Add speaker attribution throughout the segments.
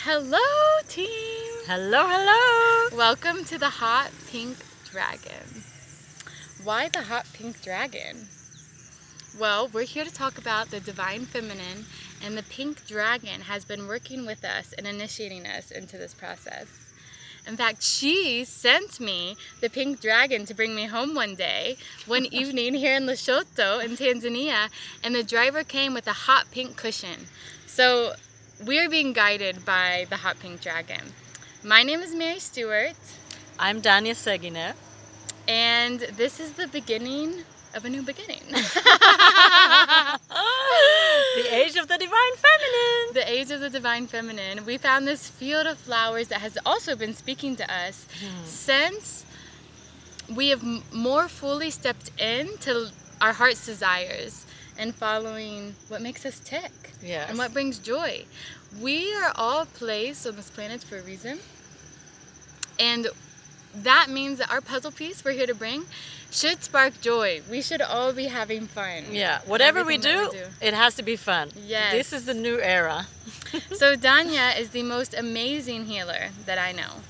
Speaker 1: Hello, team!
Speaker 2: Hello, hello!
Speaker 1: Welcome to the Hot Pink Dragon. Why the Hot Pink Dragon? Well, we're here to talk about the Divine Feminine, and the Pink Dragon has been working with us and initiating us into this process. In fact, she sent me the Pink Dragon to bring me home one evening here in Lesotho in Tanzania, and the driver came with a hot pink cushion. So we're being guided by the Hot Pink Dragon. My name is Mary Stewart.
Speaker 2: I'm Danya Seginer.
Speaker 1: And this is the beginning of a new beginning.
Speaker 2: The age of the Divine Feminine.
Speaker 1: The age of the Divine Feminine. We found this field of flowers that has also been speaking to us since we have more fully stepped into our heart's desires and following what makes us tick.
Speaker 2: Yes.
Speaker 1: And what brings joy. We are all placed on this planet for a reason. And that means that our puzzle piece we're here to bring should spark joy. We should all be having fun.
Speaker 2: Yeah, whatever we do, it has to be fun.
Speaker 1: Yes.
Speaker 2: This is the new era.
Speaker 1: So Danya is the most amazing healer that I know.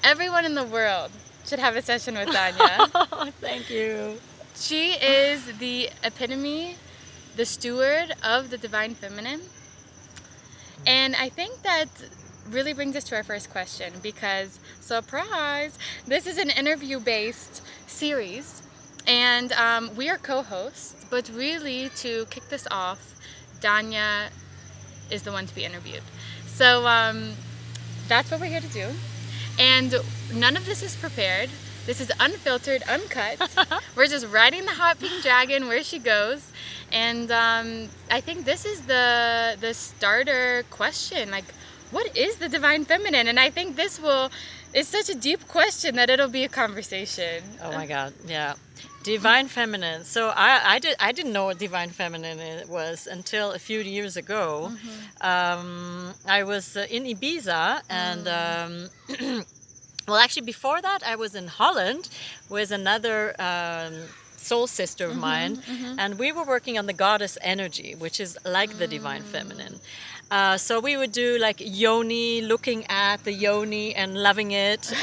Speaker 1: Everyone in the world should have a session with Danya.
Speaker 2: Oh, thank you.
Speaker 1: She is the epitome, the steward of the Divine Feminine. And I think that really brings us to our first question because, surprise, this is an interview-based series. And we are co-hosts, but really to kick this off, Danya is the one to be interviewed. So that's what we're here to do. And none of this is prepared. This is unfiltered, uncut. We're just riding the Hot Pink Dragon where she goes. And I think this is the starter question. Like, what is the Divine Feminine? And I think it's such a deep question that it'll be a conversation.
Speaker 2: Oh my God, yeah. Divine Feminine. So I didn't know what Divine Feminine was until a few years ago. I was in Ibiza and well, actually before that I was in Holland with another soul sister of mine, and we were working on the goddess energy, which is like the Divine Feminine. So we would do like yoni, looking at the yoni and loving it.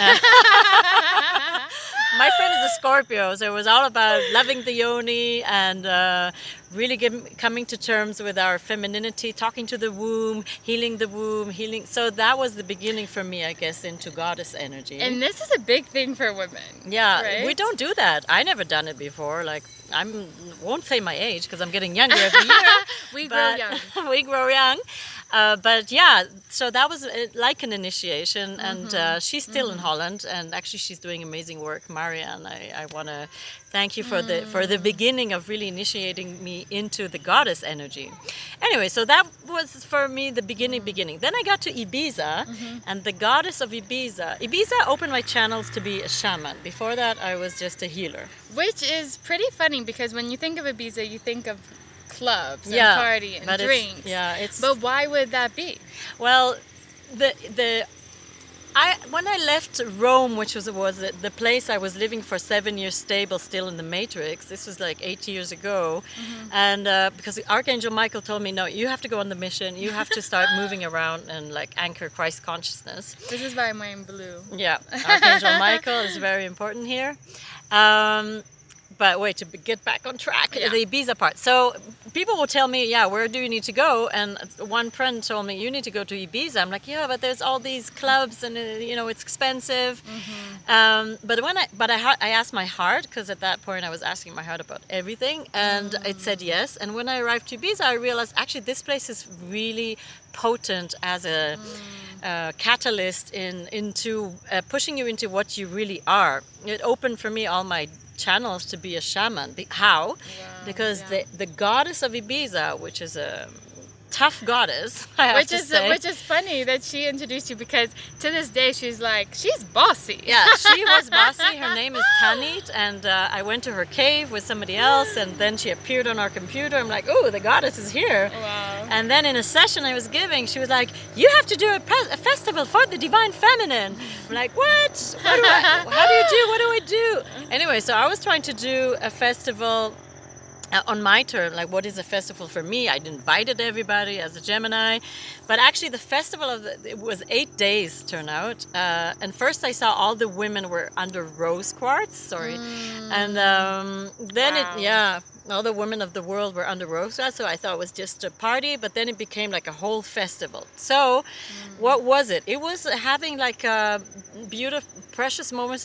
Speaker 2: My friend is a Scorpio, so it was all about loving the yoni and really coming to terms with our femininity, talking to the womb, healing the womb, healing. So that was the beginning for me, I guess, into goddess energy.
Speaker 1: And this is a big thing for women.
Speaker 2: Yeah,
Speaker 1: right?
Speaker 2: We don't do that. I never done it before. Like, won't say my age because I'm getting younger every year.
Speaker 1: We grow young.
Speaker 2: We grow young. But yeah, so that was like an initiation, and she's still in Holland, and actually she's doing amazing work. Marianne, I want to thank you for the beginning of really initiating me into the goddess energy. Anyway, so that was for me the beginning. Then I got to Ibiza, and the goddess of Ibiza opened my channels to be a shaman. Before that, I was just a healer.
Speaker 1: Which is pretty funny because when you think of Ibiza, you think of clubs and party and drinks. But why would that be?
Speaker 2: Well, when I left Rome, which was the place I was living for 7 years stable, still in the Matrix. This was like 8 years ago, and because Archangel Michael told me, no, you have to go on the mission. You have to start moving around and like anchor Christ consciousness.
Speaker 1: This is why I'm wearing blue.
Speaker 2: Yeah, Archangel Michael is very important here. But wait, to get back on track, the Ibiza part. So people will tell me, yeah, where do you need to go? And one friend told me, you need to go to Ibiza. I'm like, yeah, but there's all these clubs and, it's expensive. But I asked my heart, because at that point I was asking my heart about everything, and it said yes. And when I arrived to Ibiza, I realized actually this place is really potent as a catalyst into pushing you into what you really are. It opened for me all my channels to be a shaman. How?
Speaker 1: Wow,
Speaker 2: because the goddess of Ibiza, which is a tough goddess, I have to say.
Speaker 1: Which is funny that she introduced you, because to this day she's bossy.
Speaker 2: Yeah, she was bossy. Her name is Tanit, and I went to her cave with somebody else, and then she appeared on our computer. I'm like, oh, the goddess is here.
Speaker 1: Wow.
Speaker 2: And then in a session I was giving, she was like, you have to do a festival for the Divine Feminine. I'm like, what? How do you do? What do I do? Anyway, so I was trying to do a festival on my term, like what is a festival for me? I invited everybody as a Gemini, but actually the festival it was 8 days turnout. And first I saw all the women were under rose quartz, sorry, and then
Speaker 1: Wow.
Speaker 2: all the women of the world were under rose quartz. So I thought it was just a party, but then it became like a whole festival. So what was it? It was having like beautiful, precious moments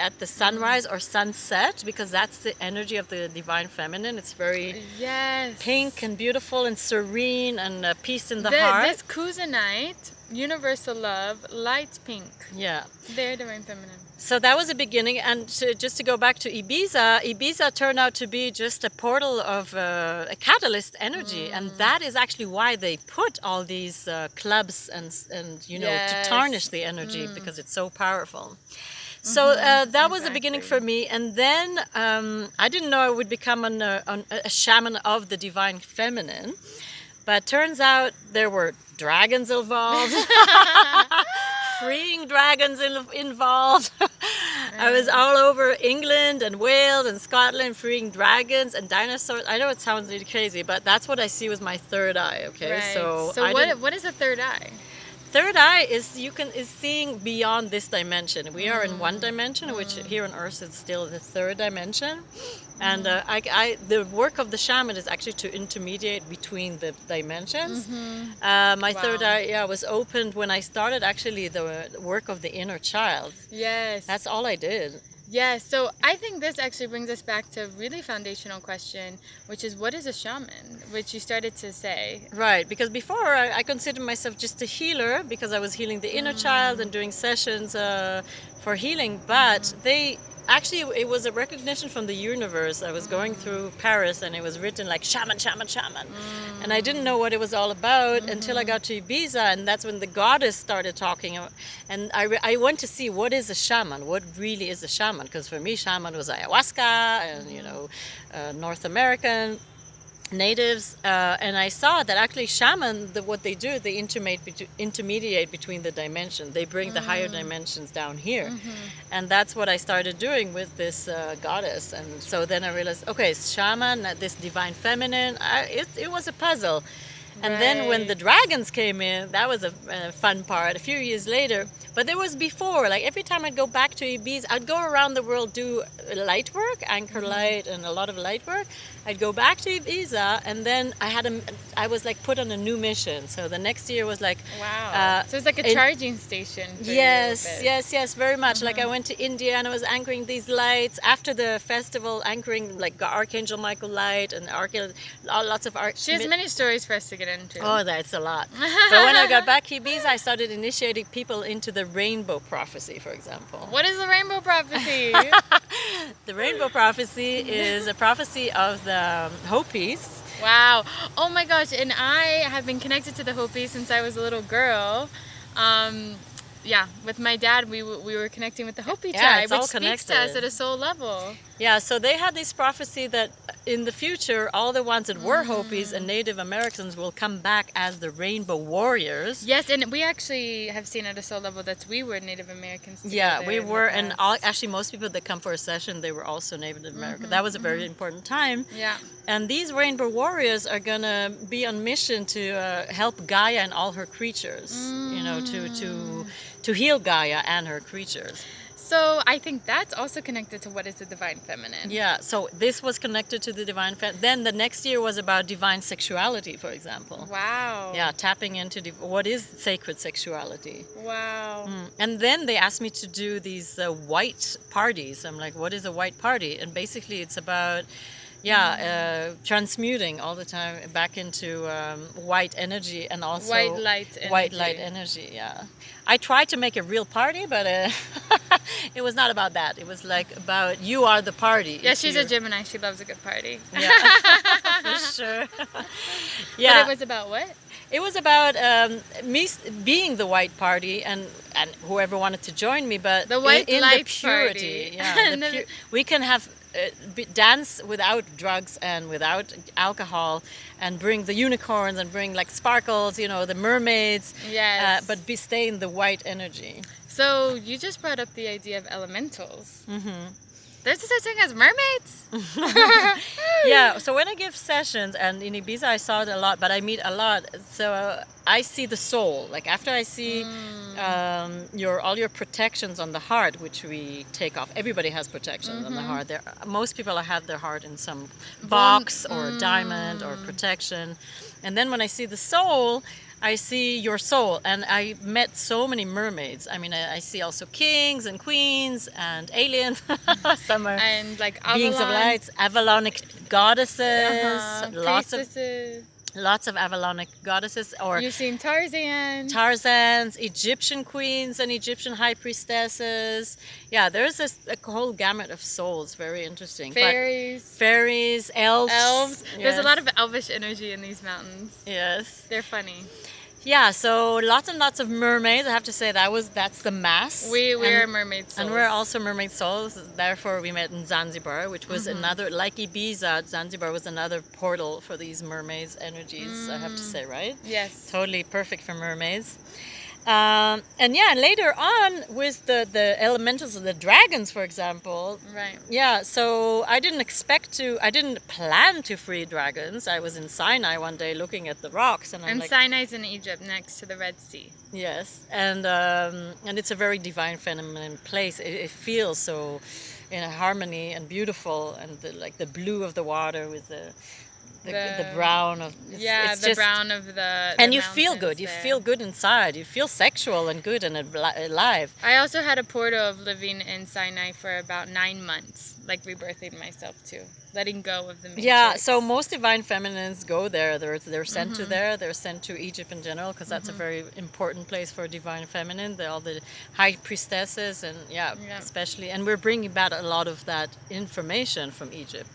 Speaker 2: at the sunrise or sunset, because that's the energy of the divine feminine. It's very
Speaker 1: Yes.
Speaker 2: pink and beautiful and serene and peace in the heart.
Speaker 1: This Kuzanite, universal love, light pink.
Speaker 2: Yeah.
Speaker 1: They're divine feminine.
Speaker 2: So that was the beginning, and just to go back to Ibiza turned out to be just a portal of a catalyst energy, and that is actually why they put all these clubs and to tarnish the energy, because it's so powerful. So that was the beginning for me, and then I didn't know I would become a shaman of the divine feminine, but turns out there were dragons involved. Freeing dragons involved. I was all over England and Wales and Scotland freeing dragons and dinosaurs. I know it sounds really crazy, but that's what I see with my third eye. Okay,
Speaker 1: Right.
Speaker 2: so
Speaker 1: what is the third eye?
Speaker 2: third eye is seeing beyond this dimension. We are in one dimension, which here on Earth is still the third dimension. And the work of the shaman is actually to intermediate between the dimensions. My third eye was opened when I started actually the work of the inner child.
Speaker 1: Yes.
Speaker 2: That's all I did.
Speaker 1: Yes, so I think this actually brings us back to a really foundational question, which is, what is a shaman? Which you started to say.
Speaker 2: Right, because before I considered myself just a healer, because I was healing the inner child and doing sessions for healing, but it was a recognition from the universe. I was going through Paris and it was written like shaman, shaman, shaman. And I didn't know what it was all about until I got to Ibiza, and that's when the goddess started talking. And I went to see what is a shaman, what really is a shaman, because for me shaman was ayahuasca and North American natives, and I saw that actually shaman, what they do, they intermediate between the dimension. They bring the higher dimensions down here, and that's what I started doing with this goddess. And so then I realized, okay, shaman, this divine feminine, it was a puzzle. And then when the dragons came in, that was a fun part a few years later. But there was before, like every time I'd go back to Ibiza, I'd go around the world, do light work, anchor light, and a lot of light work. I'd go back to Ibiza, and then I was like put on a new mission. So the next year was like,
Speaker 1: so it's like a charging station. For
Speaker 2: yes, very much. Like I went to India and I was anchoring these lights after the festival, anchoring like Archangel Michael light and lots of art.
Speaker 1: She has many stories for us to get into.
Speaker 2: Oh, that's a lot. But when I got back to Ibiza, I started initiating people into the rainbow prophecy, for example.
Speaker 1: What is the rainbow prophecy?
Speaker 2: The rainbow prophecy is a prophecy of the Hopis.
Speaker 1: Wow. Oh my gosh. And I have been connected to the Hopis since I was a little girl. With my dad, we were connecting with the Hopi tribe, which speaks to us at a soul level.
Speaker 2: Yeah, so they had this prophecy that in the future, all the ones that were Hopis and Native Americans will come back as the rainbow warriors.
Speaker 1: Yes, and we actually have seen at a soul level that we were Native Americans together.
Speaker 2: Yeah, we were, and actually most people that come for a session, they were also Native American. That was a very important time.
Speaker 1: Yeah.
Speaker 2: And these rainbow warriors are gonna be on mission to help Gaia and all her creatures, to heal Gaia and her creatures.
Speaker 1: So I think that's also connected to what is the divine feminine.
Speaker 2: Yeah, so this was connected to the divine feminine. Then the next year was about divine sexuality, for example.
Speaker 1: Wow.
Speaker 2: Yeah, tapping into what is sacred sexuality.
Speaker 1: Wow.
Speaker 2: And then they asked me to do these white parties. I'm like, what is a white party? And basically it's about transmuting all the time back into white energy, and also
Speaker 1: white light energy.
Speaker 2: Yeah, I tried to make a real party, but it was not about that. It was like about you are the party.
Speaker 1: Yeah, she's a Gemini. She loves a good party.
Speaker 2: Yeah, for sure. Yeah,
Speaker 1: but it was about what?
Speaker 2: It was about me being the white party, and whoever wanted to join me, but
Speaker 1: the white
Speaker 2: in
Speaker 1: light
Speaker 2: the purity.
Speaker 1: Party.
Speaker 2: Yeah, we can have. Dance without drugs and without alcohol, and bring the unicorns and bring like sparkles, the mermaids.
Speaker 1: Yes.
Speaker 2: But stay in the white energy.
Speaker 1: So you just brought up the idea of elementals. There's such thing as mermaids?
Speaker 2: Yeah, so when I give sessions, and in Ibiza I saw it a lot, but I meet a lot, so I see the soul. Like after I see all your protections on the heart, which we take off. Everybody has protections on the heart. Most people have their heart in some box or diamond or protection. And then when I see the soul, I see your soul, and I met so many mermaids. I mean, I see also kings and queens and aliens. Some are
Speaker 1: and like
Speaker 2: beings of lights, Avalonic goddesses,
Speaker 1: priestesses.
Speaker 2: lots of Avalonic goddesses, or
Speaker 1: you've seen
Speaker 2: Tarzans, Egyptian queens and Egyptian high priestesses. Yeah, there's a whole gamut of souls. Very interesting. Fairies, elves.
Speaker 1: Yes. There's a lot of elvish energy in these mountains.
Speaker 2: Yes.
Speaker 1: They're funny.
Speaker 2: Yeah, so lots and lots of mermaids. I have to say that's the mass.
Speaker 1: We're mermaid souls.
Speaker 2: And we're also mermaid souls. Therefore, we met in Zanzibar, which was another, like Ibiza, Zanzibar was another portal for these mermaids energies, I have to say, right?
Speaker 1: Yes.
Speaker 2: Totally perfect for mermaids. And yeah, later on with the elementals of the dragons, for example.
Speaker 1: Right.
Speaker 2: Yeah, so I didn't plan to free dragons. I was in Sinai one day looking at the rocks, and
Speaker 1: Sinai's in Egypt, next to the Red Sea.
Speaker 2: Yes, and it's a very divine feminine place. It feels so in harmony and beautiful, and the blue of the water with the brown of
Speaker 1: brown of the
Speaker 2: and you feel good. You feel good inside. You feel sexual and good and alive.
Speaker 1: I also had a portal of living in Sinai for about 9 months, like rebirthing myself too, letting go of the matrix.
Speaker 2: Yeah, so most divine feminines go there. They're sent to there. They're sent to Egypt in general because that's a very important place for divine feminine. All the high priestesses and especially, and we're bringing back a lot of that information from Egypt.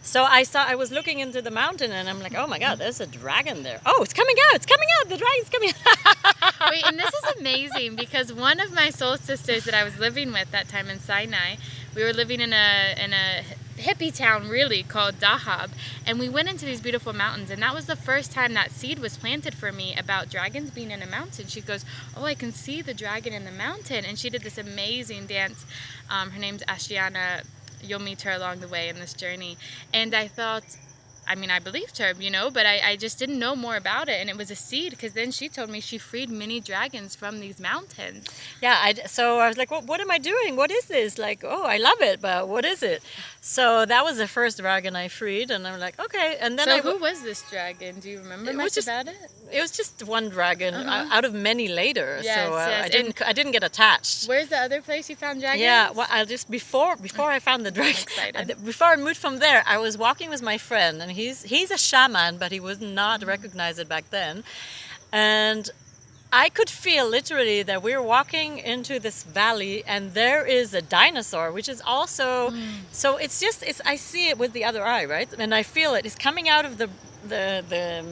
Speaker 2: So I was looking into the mountain, and I'm like, oh my God, there's a dragon there. Oh, it's coming out! The dragon's coming out!
Speaker 1: Wait, and this is amazing because one of my soul sisters that I was living with that time in Sinai, we were living in a hippie town really called Dahab, and we went into these beautiful mountains, and that was the first time that seed was planted for me about dragons being in a mountain. She goes, oh, I can see the dragon in the mountain, and she did this amazing dance. Her name's Ashiana. You'll meet her along the way in this journey. And I thought, I mean, I believed her, but I just didn't know more about it. And it was a seed, because then she told me she freed many dragons from these mountains.
Speaker 2: Yeah, so I was like, well, what am I doing? What is this? Like, oh, I love it, but what is it? So that was the first dragon I freed, and I'm like, okay. And then
Speaker 1: who was this dragon? Do you remember much about it?
Speaker 2: It was just one dragon out of many later.
Speaker 1: Yes,
Speaker 2: so
Speaker 1: yes.
Speaker 2: I didn't get attached.
Speaker 1: Where's the other place you found dragons?
Speaker 2: Yeah, well, before I found the dragon, before I moved from there, I was walking with my friend, and he's a shaman, but he was not recognized back then, and I could feel literally that we were walking into this valley, and there is a dinosaur, which is also so I see it with the other eye, right? And I feel it. It's coming out of the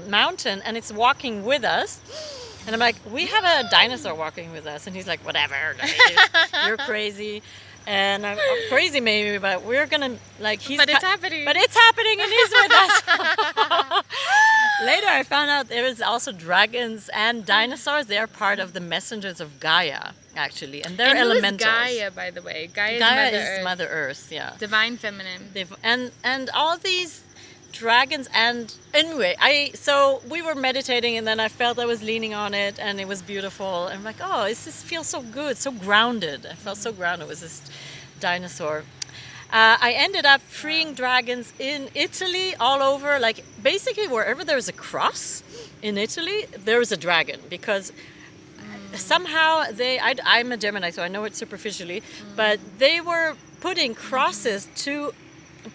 Speaker 2: mountain, and it's walking with us. And I'm like, we have a dinosaur walking with us, and he's like, whatever, you're crazy. And I'm crazy maybe, but we're gonna
Speaker 1: it's happening.
Speaker 2: But it's happening, and he's with us. Later I found out there is also dragons and dinosaurs. They are part of the messengers of Gaia, actually, and they're elementals.
Speaker 1: Gaia, by the way.
Speaker 2: Gaia is Mother Earth, yeah.
Speaker 1: Divine feminine.
Speaker 2: And all these dragons, and anyway, so we were meditating, and then I felt I was leaning on it, and it was beautiful. And I'm like, oh, this feels so good, so grounded. I felt so grounded. It was this dinosaur. I ended up freeing dragons in Italy, all over, like basically wherever there's a cross in Italy, there's a dragon, because somehow I'm a Gemini, so I know it superficially, but they were putting crosses to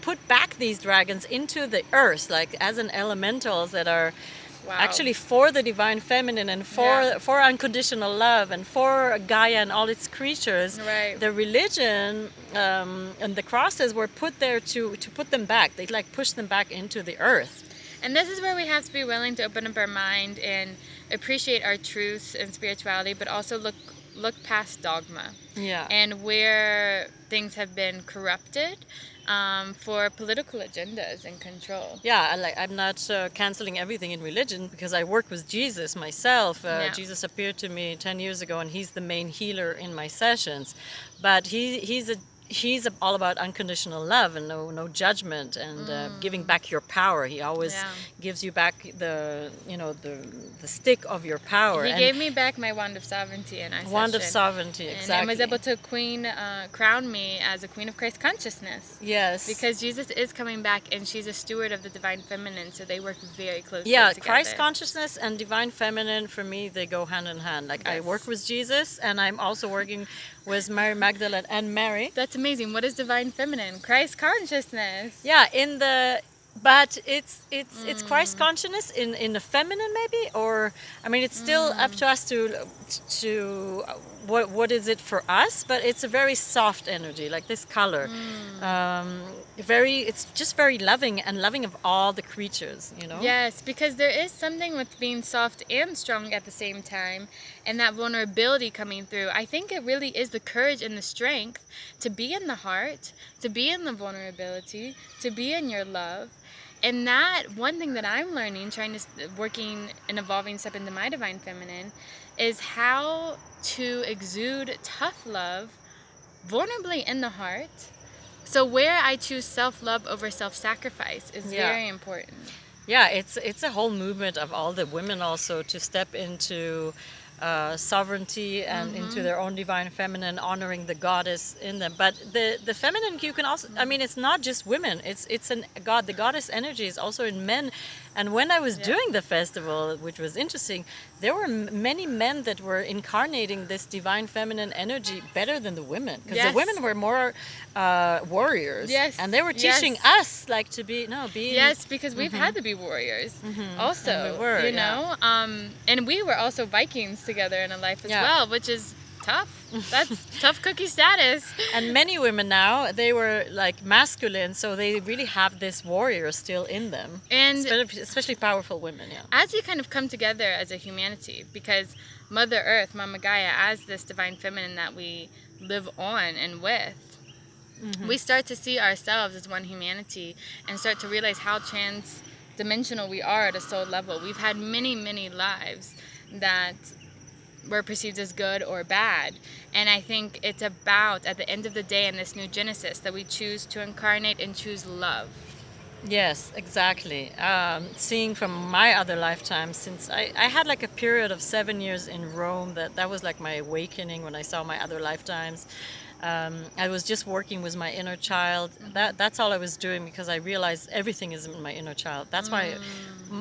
Speaker 2: put back these dragons into the earth, like as an elementals that are actually for the divine feminine and for unconditional love and for Gaia and all its creatures.
Speaker 1: Right.
Speaker 2: The religion and the crosses were put there to put them back. They push them back into the earth.
Speaker 1: And this is where we have to be willing to open up our mind and appreciate our truths and spirituality, but also look past dogma.
Speaker 2: Yeah.
Speaker 1: And where things have been corrupted for political agendas and control.
Speaker 2: Yeah, I'm not canceling everything in religion, because I work with Jesus myself. Jesus appeared to me 10 years ago, and he's the main healer in my sessions. But he's a he's all about unconditional love and no judgment and giving back your power. He always
Speaker 1: Yeah.
Speaker 2: gives you back the stick of your power.
Speaker 1: He
Speaker 2: And
Speaker 1: gave me back my wand of sovereignty in our
Speaker 2: wand of
Speaker 1: session.
Speaker 2: sovereignty,
Speaker 1: And
Speaker 2: exactly.
Speaker 1: was able to crown me as a queen of Christ consciousness.
Speaker 2: Yes.
Speaker 1: Because Jesus is coming back, and she's a steward of the divine feminine, so they work very closely
Speaker 2: Yeah,
Speaker 1: together.
Speaker 2: Christ consciousness and divine feminine, for me, they go hand in hand. Like, I
Speaker 1: Yes.
Speaker 2: work with Jesus, and I'm also working with Mary Magdalene and Mary.
Speaker 1: That's amazing. What is divine feminine? Christ consciousness.
Speaker 2: Yeah, but it's Christ consciousness in the feminine, maybe, or I mean, it's still up to us to what is it for us, but it's a very soft energy, like this color. It's just very loving and loving of all the creatures, you know.
Speaker 1: Yes, because there is something with being soft and strong at the same time, and that vulnerability coming through. I think it really is the courage and the strength to be in the heart, to be in the vulnerability, to be in your love. And that one thing that I'm learning, working and evolving step into my divine feminine, is how to exude tough love vulnerably in the heart. So where I choose self-love over self-sacrifice is very important.
Speaker 2: Yeah, it's a whole movement of all the women also to step into sovereignty and into their own divine feminine, honoring the goddess in them. But the feminine, you can also, I mean, it's not just women. It's the goddess energy is also in men. And when I was doing the festival, which was interesting, there were many men that were incarnating this divine feminine energy better than the women, because the women were more warriors.
Speaker 1: Yes.
Speaker 2: And they were teaching us like to be
Speaker 1: Yes, because we've had to be warriors also.
Speaker 2: And we were,
Speaker 1: you know, and we were also Vikings together in a life as well, which is tough. That's tough cookie status.
Speaker 2: And many women now, they were like masculine, so they really have this warrior still in them.
Speaker 1: And
Speaker 2: especially powerful women,
Speaker 1: as we kind of come together as a humanity, because Mother Earth, Mama Gaia, as this divine feminine that we live on and with, we start to see ourselves as one humanity and start to realize how trans-dimensional we are at a soul level. We've had many, many lives that were perceived as good or bad. And I think it's about, at the end of the day, in this new Genesis, that we choose to incarnate and choose love.
Speaker 2: Yes, exactly. Seeing from my other lifetimes, since I had like a period of 7 years in Rome, that was like my awakening when I saw my other lifetimes. I was just working with my inner child. That's all I was doing, because I realized everything is in my inner child. That's why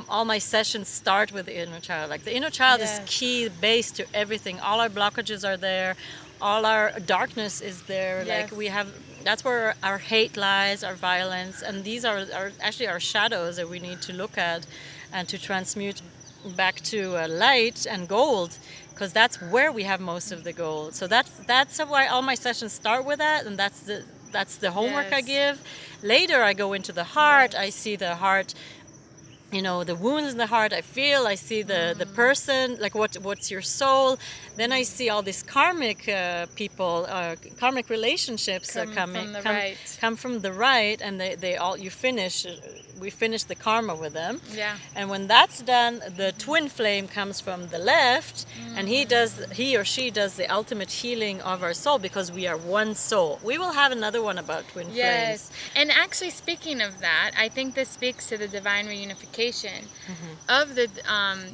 Speaker 2: all my sessions start with the inner child. Like, the inner child is key base to everything. All our blockages are there. All our darkness is there. Like, that's where our hate lies, our violence, and these are actually our shadows that we need to look at and to transmute back to light and gold, because that's where we have most of the gold. So that's why all my sessions start with that, and that's the homework I give. Later I go into the heart. I see the heart, the wounds in the heart. I see the person, like what's your soul. Then I see all these karmic people, karmic relationships come from the right, and we finish the karma with them. Yeah. And when that's done, the twin flame comes from the left, and he or she does the ultimate healing of our soul, because we are one soul. We will have another one about twin flames.
Speaker 1: Yes. And actually, speaking of that, I think this speaks to the divine reunification of the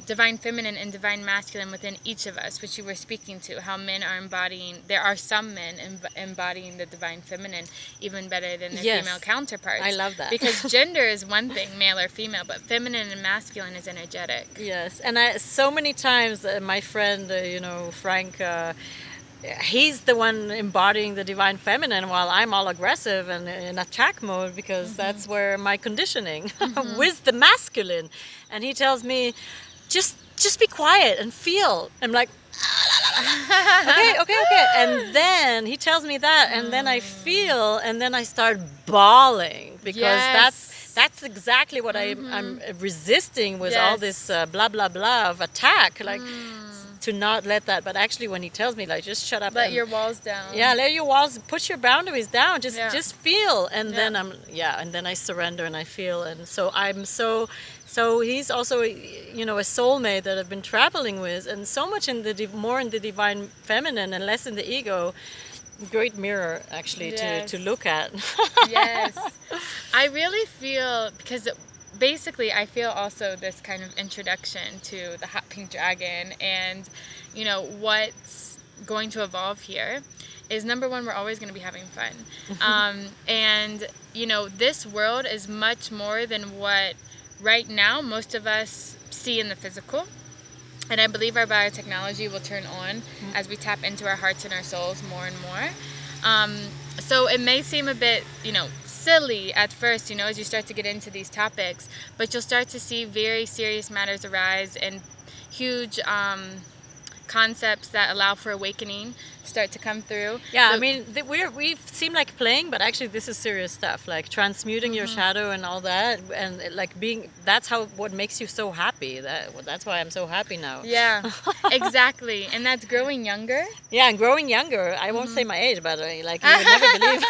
Speaker 1: divine feminine and divine masculine within each of us, which you were speaking to, how men are there are some men embodying the divine feminine even better than their female counterparts.
Speaker 2: I love that.
Speaker 1: Because gender is one thing, male or female, but feminine and masculine is energetic.
Speaker 2: Yes, and so many times my friend, Frank, he's the one embodying the divine feminine, while I'm all aggressive and in attack mode, because that's where my conditioning with the masculine. And he tells me, just be quiet and feel. I'm like, okay. And then he tells me that, and then I feel, and then I start bawling, because that's exactly what I'm resisting with all this blah blah blah of attack, like to not let that. But actually, when he tells me, like, just shut up,
Speaker 1: let your walls down.
Speaker 2: Yeah, let your walls, put your boundaries down. Just feel, and then and then I surrender and I feel, and so I'm so he's also a soulmate that I've been traveling with, and so much more in the divine feminine and less in the ego. great mirror actually
Speaker 1: Yes.
Speaker 2: to look at.
Speaker 1: Yes. I really feel, because basically I feel also this kind of introduction to the hot pink dragon, and you know what's going to evolve here is, number one, we're always going to be having fun. And you know, this world is much more than what right now most of us see in the physical. And I believe our biotechnology will turn on as we tap into our hearts and our souls more and more. So it may seem a bit, you know, silly at first, you know, as you start to get into these topics, but you'll start to see very serious matters arise, and huge concepts that allow for awakening start to come through.
Speaker 2: Yeah, I mean, we seem like playing, but actually this is serious stuff, like transmuting your shadow and all that, and like being, that's how, what makes you so happy. That's why I'm so happy now.
Speaker 1: Yeah, exactly. And that's growing younger.
Speaker 2: Yeah, and growing younger. I won't say my age, but like you would never believe.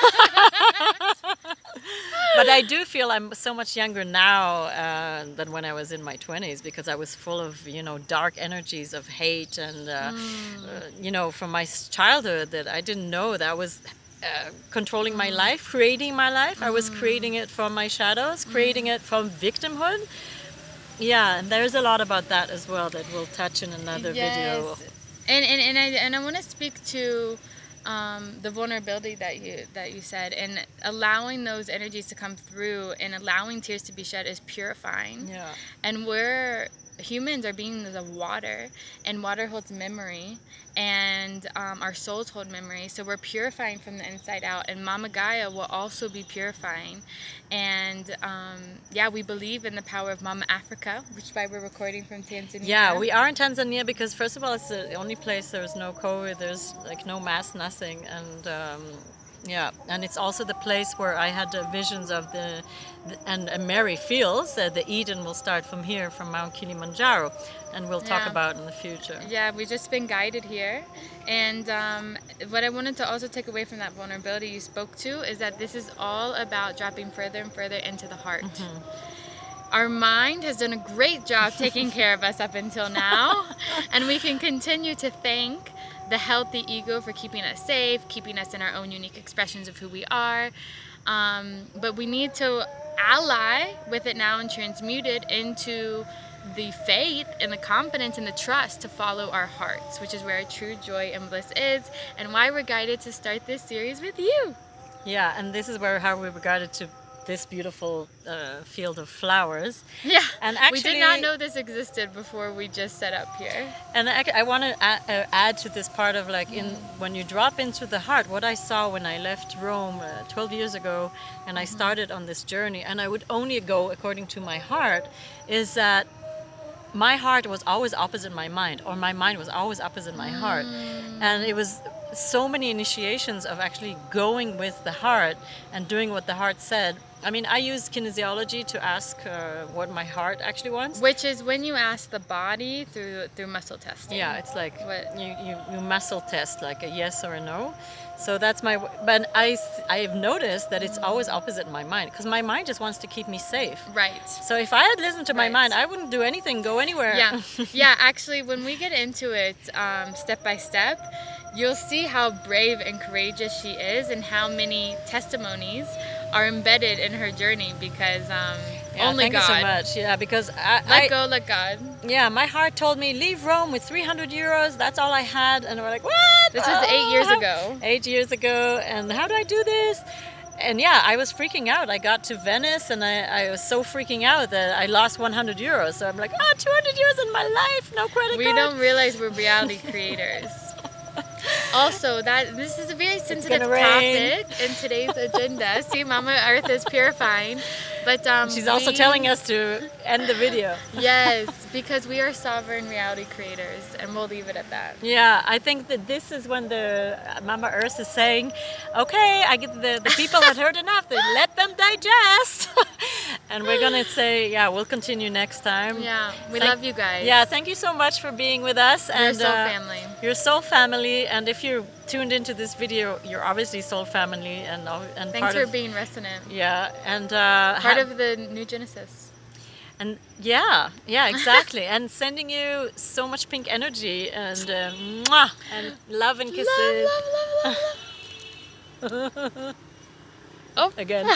Speaker 2: But I do feel I'm so much younger now than when I was in my 20s, because I was full of, you know, dark energies of hate and, you know, from my childhood, that I didn't know that I was controlling my life, creating my life. I was creating it from my shadows, creating it from victimhood. Yeah, and there's a lot about that as well that we'll touch in another video.
Speaker 1: And I want to speak to the vulnerability that you said, and allowing those energies to come through and allowing tears to be shed is purifying.
Speaker 2: Yeah.
Speaker 1: And humans are beings of water, and water holds memory, and our souls hold memory. So we're purifying from the inside out, and Mama Gaia will also be purifying. And yeah, we believe in the power of Mama Africa, which is why we're recording from Tanzania.
Speaker 2: Yeah, we are in Tanzania because, first of all, it's the only place there's no COVID, there's like no mass, nothing, and yeah, and it's also the place where I had visions of and Mary feels that the Eden will start from here, from Mount Kilimanjaro, and we'll talk about in the future.
Speaker 1: Yeah, we've just been guided here. And what I wanted to also take away from that vulnerability you spoke to is that this is all about dropping further and further into the heart. Our mind has done a great job taking care of us up until now, and we can continue to thank the healthy ego for keeping us safe, keeping us in our own unique expressions of who we are. But we need to ally with it now and transmute it into the faith and the confidence and the trust to follow our hearts, which is where our true joy and bliss is, and why we're guided to start this series with you.
Speaker 2: Yeah, and this is how we were guided to this beautiful field of flowers.
Speaker 1: Yeah,
Speaker 2: and actually,
Speaker 1: we did not know this existed before we just set up here.
Speaker 2: And I want to add to this part of like, when you drop into the heart, what I saw when I left Rome 12 years ago, and I started on this journey, and I would only go according to my heart, is that my heart was always opposite my mind, or my mind was always opposite my heart. And it was so many initiations of actually going with the heart and doing what the heart said. I mean, I use kinesiology to ask what my heart actually wants.
Speaker 1: Which is when you ask the body through muscle testing.
Speaker 2: Yeah, it's like you muscle test, like a yes or a no. So that's but I've noticed that it's always opposite my mind, because my mind just wants to keep me safe.
Speaker 1: Right.
Speaker 2: So if I had listened to my mind, I wouldn't do anything, go anywhere.
Speaker 1: Yeah, yeah. Actually, when we get into it step by step, you'll see how brave and courageous she is, and how many testimonies are embedded in her journey, because only
Speaker 2: thank
Speaker 1: God.
Speaker 2: you so much. Yeah, because
Speaker 1: let God.
Speaker 2: Yeah, my heart told me leave Rome with 300 euros. That's all I had, and we're like, what?
Speaker 1: This was 8 years ago.
Speaker 2: 8 years ago, and how do I do this? And yeah, I was freaking out. I got to Venice, and I was so freaking out that I lost 100 euros. So I'm like, 200 euros in my life, no credit card.
Speaker 1: We don't realize we're reality creators. Also, this is a very sensitive topic in today's agenda. See, Mama Earth is purifying, but
Speaker 2: she's also telling us to end the video.
Speaker 1: Yes, because we are sovereign reality creators, and we'll leave it at that.
Speaker 2: Yeah, I think that this is when the Mama Earth is saying, okay, I get the people had heard enough, they let them digest. And we're gonna say, yeah, we'll continue next time.
Speaker 1: Yeah, we love you guys.
Speaker 2: Yeah, thank you so much for being with us.
Speaker 1: You're soul family.
Speaker 2: You're soul family, and if you're tuned into this video, you're obviously soul family, and
Speaker 1: thanks for being resonant.
Speaker 2: Yeah, and
Speaker 1: part of the new Genesis.
Speaker 2: And yeah, exactly. And sending you so much pink energy, and mwah, and love and kisses.
Speaker 1: Love. Oh.
Speaker 2: Again.